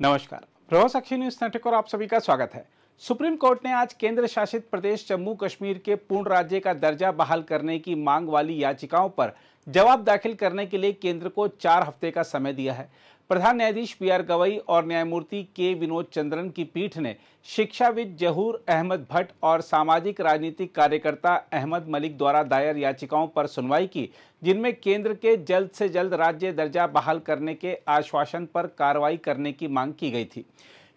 नमस्कार, प्रभाव साक्षी news network और आप सभी का स्वागत है। सुप्रीम कोर्ट ने आज केंद्र शासित प्रदेश जम्मू कश्मीर के पूर्ण राज्य का दर्जा बहाल करने की मांग वाली याचिकाओं पर जवाब दाखिल करने के लिए केंद्र को 4 हफ्ते का समय दिया है। प्रधान न्यायाधीश BR गवई और न्यायमूर्ति K विनोद चंद्रन की पीठ ने शिक्षाविद जहूर अहमद भट्ट और सामाजिक राजनीतिक कार्यकर्ता अहमद मलिक द्वारा दायर याचिकाओं पर सुनवाई की, जिनमें केंद्र के जल्द से जल्द राज्य दर्जा बहाल करने के आश्वासन पर कार्रवाई करने की मांग की गई थी।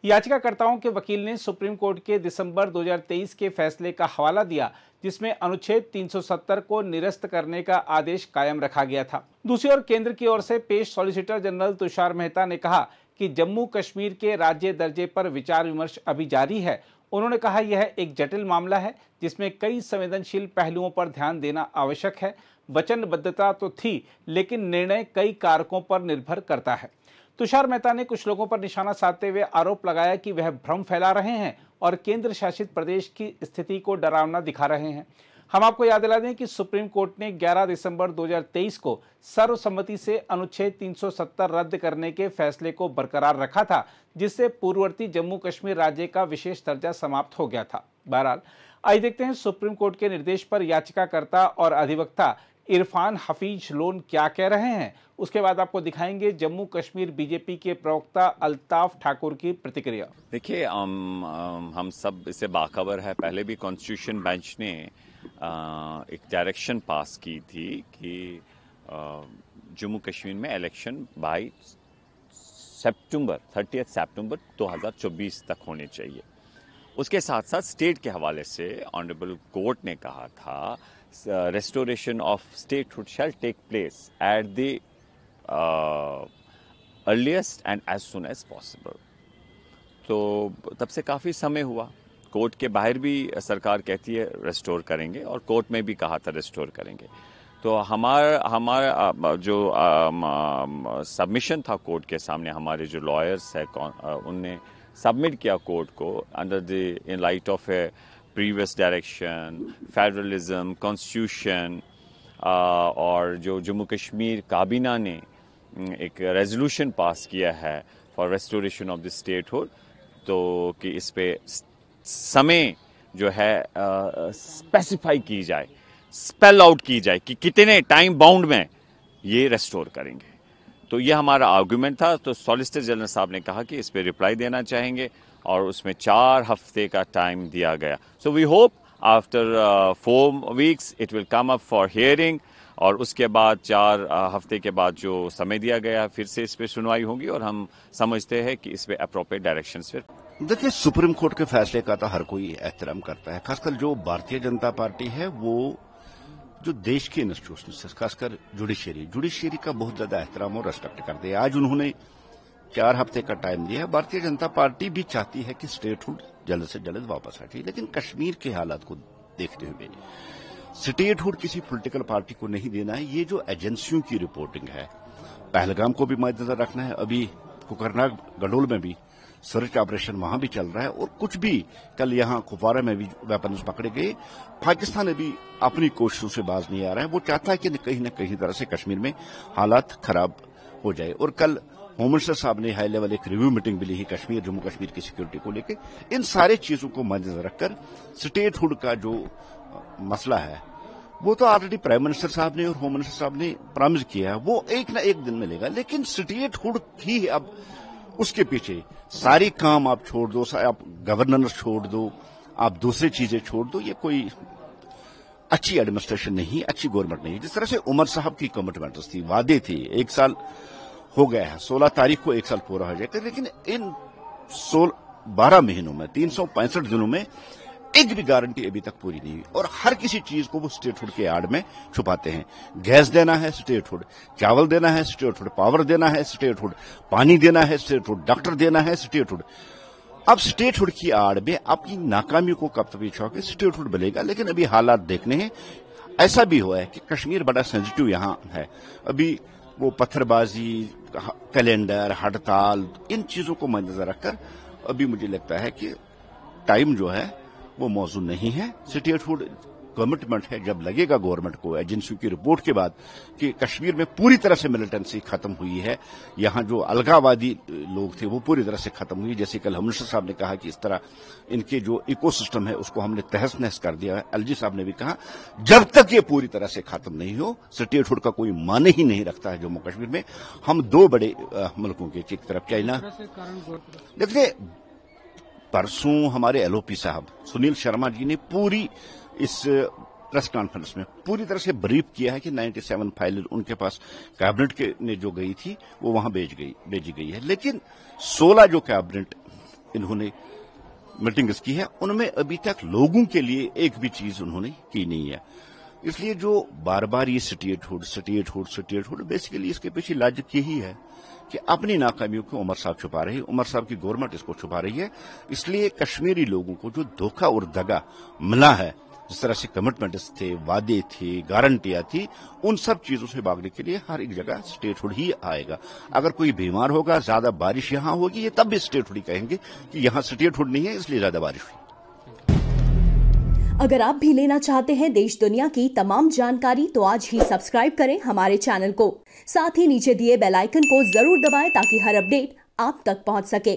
याचिकाकर्ताओं के वकील ने सुप्रीम कोर्ट के दिसंबर 2023 के फैसले का हवाला दिया, जिसमें अनुच्छेद 370 को निरस्त करने का आदेश कायम रखा गया था। दूसरी ओर केंद्र की ओर से पेश सॉलिसिटर जनरल तुषार मेहता ने कहा कि जम्मू कश्मीर के राज्य दर्जे पर विचार विमर्श अभी जारी है। उन्होंने कहा यह एक जटिल मामला है जिसमें कई संवेदनशील पहलुओं पर ध्यान देना आवश्यक है। वचनबद्धता तो थी, लेकिन निर्णय कई कारकों पर निर्भर करता है। तुषार मेहता ने कुछ लोगों पर निशाना साधते हुए आरोप लगाया कि वह भ्रम फैला रहे हैं और केंद्र शासित प्रदेश की स्थिति को डरावना दिखा रहे हैं। हम आपको याद दिला दें कि सुप्रीम कोर्ट ने 11 दिसंबर 2023 को सर्वसम्मति से अनुच्छेद 370 रद्द करने के फैसले को बरकरार रखा था, जिससे पूर्ववर्ती जम्मू कश्मीर राज्य का विशेष दर्जा समाप्त हो गया था। बहरहाल, आइए देखते हैं सुप्रीम कोर्ट के निर्देश पर याचिकाकर्ता और अधिवक्ता इरफान हफीज लोन क्या कह रहे हैं। उसके बाद आपको दिखाएंगे जम्मू कश्मीर बीजेपी के प्रवक्ता अल्ताफ ठाकुर की प्रतिक्रिया। देखिए, हम सब इससे बाखबर है। पहले भी कॉन्स्टिट्यूशन बेंच ने एक डायरेक्शन पास की थी कि जम्मू कश्मीर में इलेक्शन बाय 30 सितंबर 2024 तक होने चाहिए। उसके साथ साथ स्टेट के हवाले से ऑनरेबल कोर्ट ने कहा था restoration of statehood shall take place at the earliest and as soon as possible। तो तब से काफ़ी समय हुआ। कोर्ट के बाहर भी सरकार कहती है रेस्टोर करेंगे और कोर्ट में भी कहा था रेस्टोर करेंगे। तो हमारा जो सबमिशन था कोर्ट के सामने, हमारे जो लॉयर्स है उनने सबमिट किया कोर्ट को under the in light of A previous direction, federalism, constitution और जो जम्मू कश्मीर काबीना ने एक रेजोल्यूशन पास किया है for restoration of the statehood, तो कि इस पे समय जो है स्पेसिफाई की जाए, स्पेल आउट की जाए कि कितने टाइम बाउंड में ये रेस्टोर करेंगे। तो ये हमारा आर्गुमेंट था। तो सॉलिसिटर जनरल साहब ने कहा कि इस पे रिप्लाई देना चाहेंगे और उसमें 4 हफ्ते का टाइम दिया गया। So we hope after 4 weeks it will come up for hearing, और उसके बाद 4 हफ्ते के बाद जो समय दिया गया फिर से इस पे सुनवाई होगी और हम समझते हैं कि इस पे अप्रोप्रिएट डायरेक्शंस फिर। देखिए, सुप्रीम कोर्ट के फैसले का तो हर कोई एहतराम करता है, खासकर जो भारतीय जनता पार्टी है वो जो देश के इंस्टीट्यूशन खासकर जुडिशरी का बहुत ज्यादा एहतराम और रेस्पेक्ट करते हैं। आज उन्होंने 4 हफ्ते का टाइम दिया है। भारतीय जनता पार्टी भी चाहती है कि स्टेटहुड जल्द से जल्द वापस हटे, लेकिन कश्मीर के हालात को देखते हुए स्टेटहुड किसी पॉलिटिकल पार्टी को नहीं देना है। ये जो एजेंसियों की रिपोर्टिंग है, पहलगाम को भी मद्देनजर रखना है। अभी कुकरनाग गडोल में भी सर्च ऑपरेशन वहां भी चल रहा है, और कुछ भी कल यहां कुपवारा में भी वेपन्स पकड़े गए। पाकिस्तान अभी अपनी कोशिशों से बाज नहीं आ रहा है। वो चाहता है कि कहीं न कहीं तरह से कश्मीर में हालात खराब हो जाए। और कल होम मिनिस्टर साहब ने हाई लेवल एक रिव्यू मीटिंग भी ली है जम्मू कश्मीर की सिक्योरिटी को लेकर। इन सारे चीजों को मद्देनजर रखकर स्टेटहुड का जो मसला है वो तो ऑलरेडी प्राइम मिनिस्टर साहब ने और होम मिनिस्टर साहब ने प्रॉमिस किया है, वो एक न एक दिन मिलेगा। लेकिन स्टेटहुड ही अब उसके पीछे सारी काम आप छोड़ दो, आप गवर्नर छोड़ दो, आप दूसरी चीजें छोड़ दो। ये कोई अच्छी एडमिनिस्ट्रेशन नहीं, अच्छी गवर्नमेंट नहीं। जिस तरह से उमर साहब की कमिटमेंट्स थी, वादे थे, 1 साल हो गया है, 16 तारीख को 1 साल पूरा हो जाएगा, लेकिन इन 12 महीनों में 365 दिनों में एक भी गारंटी अभी तक पूरी नहीं हुई। और हर किसी चीज को वो स्टेटहुड के आड़ में छुपाते हैं। गैस देना है स्टेटहुड, चावल देना है स्टेटहुड, पावर देना है स्टेटहुड, पानी देना है स्टेटहुड, डॉक्टर देना है स्टेटहुड। अब स्टेटहुड की आड़ में अपनी नाकामियों को कब तक पीछा के स्टेटहुड बनेगा। लेकिन अभी हालात देखने हैं। ऐसा भी हुआ है कि कश्मीर बड़ा सेंसिटिव यहां है। अभी वो पत्थरबाजी, कैलेंडर, हड़ताल, इन चीजों को मद्देनजर रखकर अभी मुझे लगता है कि टाइम जो है वो मौजूद नहीं है। स्टेटहुड कमिटमेंट है, जब लगेगा गवर्नमेंट को एजेंसियों की रिपोर्ट के बाद कि कश्मीर में पूरी तरह से मिलिटेंसी खत्म हुई है, यहाँ जो अलगावादी लोग थे वो पूरी तरह से खत्म हुई, जैसे कल होम मिनिस्टर साहब ने कहा कि इस तरह इनके जो इकोसिस्टम है उसको हमने तहस नहस कर दिया है। एलजी साहब ने भी कहा जब तक ये पूरी तरह से खत्म नहीं हो स्टेटहुड का कोई माने ही नहीं रखता है जम्मू कश्मीर में। हम दो बड़े मुल्कों के, एक तरफ चाइना, देखिए परसों हमारे एलओपी साहब सुनील शर्मा जी ने पूरी इस प्रेस कॉन्फ्रेंस में पूरी तरह से ब्रीफ किया है कि 97 फाइल उनके पास कैबिनेट के ने जो गई थी वो वहां भेजी गई है, लेकिन 16 जो कैबिनेट इन्होंने मीटिंग्स की है उनमें अभी तक लोगों के लिए एक भी चीज उन्होंने की नहीं है। इसलिए जो बार बार ये स्टेटहुड बेसिकली इसके पीछे लॉजिक यही है कि अपनी नाकामियों को उमर साहब छुपा रहे हैं, उमर साहब की गवर्नमेंट इसको छुपा रही है। इसलिए कश्मीरी लोगों को जो धोखा और दगा मिला है, जिस तरह से कमिटमेंट्स थे, वादे थे, गारंटियां थी, उन सब चीजों से भागने के लिए हर एक जगह स्टेटहुड ही आएगा। अगर कोई बीमार होगा, ज्यादा बारिश यहां होगी, ये तब भी स्टेटहुड ही कहेंगे कि यहां स्टेटहुड नहीं है इसलिए ज्यादा बारिश हुई। अगर आप भी लेना चाहते हैं देश दुनिया की तमाम जानकारी तो आज ही सब्सक्राइब करें हमारे चैनल को। साथ ही नीचे दिए बेल आइकन को जरूर दबाएं ताकि हर अपडेट आप तक पहुंच सके।